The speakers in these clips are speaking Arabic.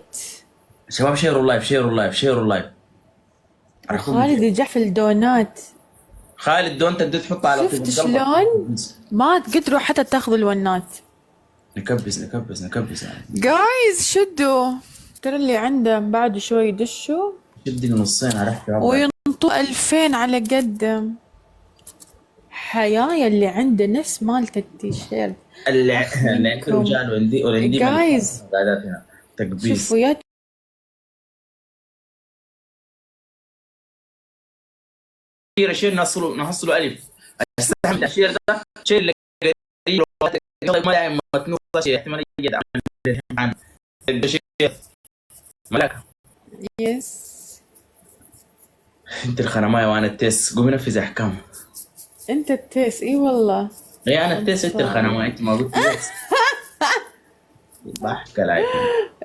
دونات. شباب شيروا اللايف، شيروا اللايف، شيروا اللايف. خالد يجح في الدونات. خالد دون تقدر تحطها على طول شفت شلون؟ ما تقدروا حتى تاخذوا الونات. نكبس نكبس نكبس يعني. جايز شدوا، ترى اللي عنده بعد شوي يدشوا شد لي نصين عرفت يا رب. وينطوا 2000 على قدم. حيايا اللي عنده نفس مالت التيشيرت. اللي عنده رجال وعندي جايز قاعدات هنا تكبيس. شوفوا يا شير نحصلوا الف. استحمل الشير ده شير اللي قريب ما يعني متنوع شيء احتمال يجي عن الشير ملكه. يس انت الخنمايه وانا التيس، قومي نفذ احكام. انت التيس. اي والله اي انا التيس انت الخنمايه، انت ما قلت بس. بحكي لك.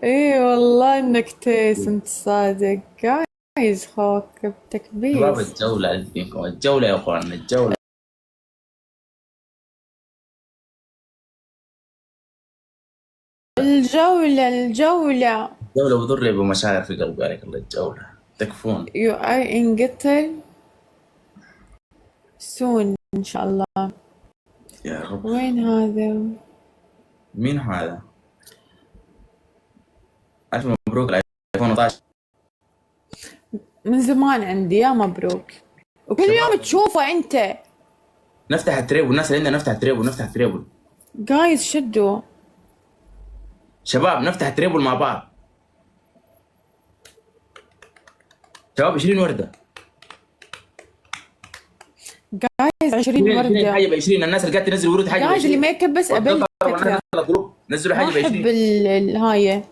اي والله انك تيس، انت صادق. جايز خوك بتكبيس. شباب الجوله عندكم، الجوله يا اخوان، الجوله. الجولة الجوله بضر بمشاعر في قلبي عليك الله. الجوله تكفون. You are in قطر soon إن شاء الله. يا رب. وين هذا؟ مين هذا؟ ألف مبروك الايفون 12. من زمان عندي. يا مبروك. وكل يوم تشوفه أنت. نفتح التريبل، الناس اللي عندنا نفتح التريبل، نفتح التريبل. جايز شدوا شباب نفتح التريبل مع بعض. شباب 20 وردة. جايز 20 وردة. حاجة ب 20. الناس اللي قاعدة تنزل ورود حاجة ب 20. جايز اللي ما يكبس أبل فكرة. نزلوا حاجة ب 20. أحب الهاية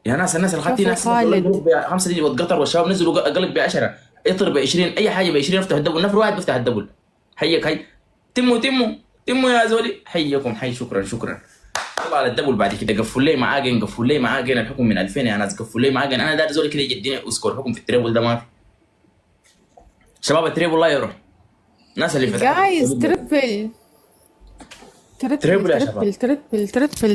يا ناس، الناس اللي خدتي ناس خالد 5 دي واتقطر، والشباب نزلوا قلب ب 10. اطر ب 20 اي حاجة ب 20. افتحوا الدبل، نفر واحد بيفتح الدبل. حيك هي تموا يا زولي. حيكم حي. شكرا. طلع على الدبل بعد كده. قفوا لي معاقين، قفوا لي معاقين. الحكم من 2000 يا ناس. قفوا لي معاقين. انا داري زولي كده يديني اسكور. حكم في التريبل ده ما في. شباب التريبل لا يروح. الناس اللي فتحت جايز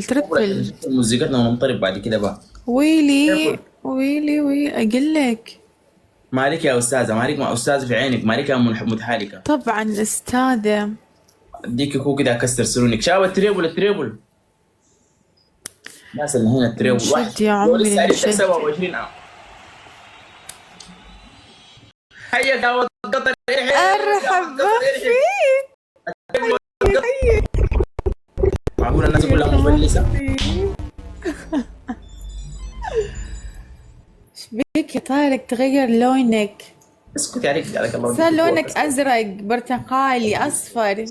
تربل موسيقتنا وننطرب بعد كده بقى. ويلي اقول لك. مالك يا استاذه، مالك مع استاذه في عينك، مالك يا متحالكه. طبعا استاذه. اديك كوكو كده اكسر سنونك. شباب التريبل. الناس اللي هنا التريبل شد يا عمري لسه 27 عام. حياك يا ولد قطر. ارحب فيك. معقول الناس كلها مفلسه؟ ايش بيك يا طارق تغير لونك؟ اسكت عليك الله. صار لونك ازرق برتقالي اصفر.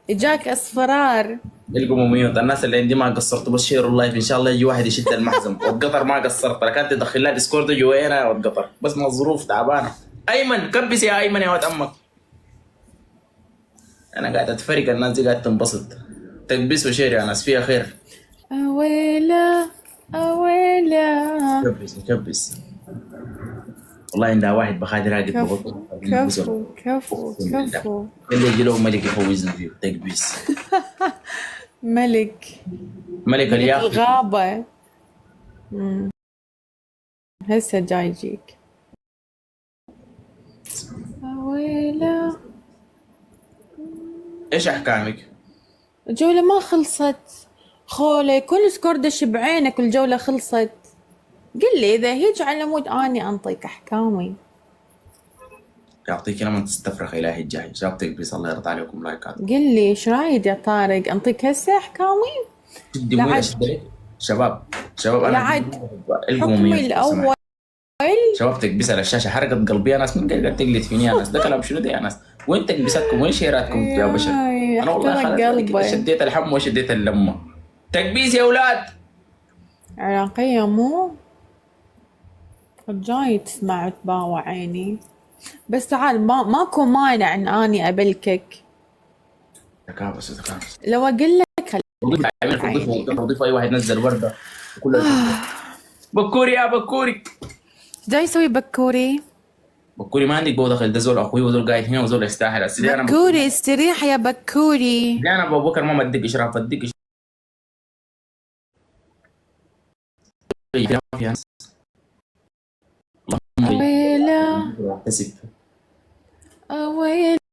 اجاك اصفرار. القموميات. الناس اللي عندي ما قصرت، بس شيروا اللايف ان شاء الله يجي واحد يشد المحزم. والقطر ما قصرت، انا كانت تدخل لها ديسكورد جوينا والقطر، بس ما الظروف تعبانه. ايمن كبس يا ايمن يا ولد امك. انا قاعد اتفرق، الناس دي قاعده تنبسط. تكبس وشير يا ناس، فيها خير. اويلا كبس والله. عندها واحد بخادي راقد كفو اللي يجي له ملك يفوزنا فيه. تكبس ملك الياقوت الغابة. هسه جاي يجيك. ويلا. ايش احكامك؟ الجولة ما خلصت خولي. كل سكور دش بعينك والجولة خلصت. قل لي إذا هيج على مود أني أنطيك أحكامي. يعطيك لما تستفرغ الهي الجاي. شباب تكبس الله يرضى عليكم. لايكات. قل لي ايش رايد يا طارق؟ أنطيك هسه أحكامي؟ شدي مويه شدي. شباب انا حكمي الأول. شباب تكبس على الشاشه حرقت قلبي يا ناس. من قاعد تقلد فيني يا ناس؟ ده كلام شنو ده يا ناس؟ وين تكبساتكم؟ وين شيراتكم يا بشر؟ انا والله خلاص شديت الحم وشديت اللمه. تكبيس يا اولاد. عراقية مو جاي تسمع وتباوع عيني. بس تعال ماكو مانع ان اني ابلكك. تكابس لو اقول لك اضيف اي واحد نزل ورده وكلها. بكوري يا بكوري. جاي يسوي بكوري ما عندك بو دخل. ده زول اخوي وزول قاعد هنا وزول يستاهل. بكوري استريح يا بكوري. انا ابو بكر ما مديك اشراف، اديك فيها ناس اللهم ويلا احتسب ويلا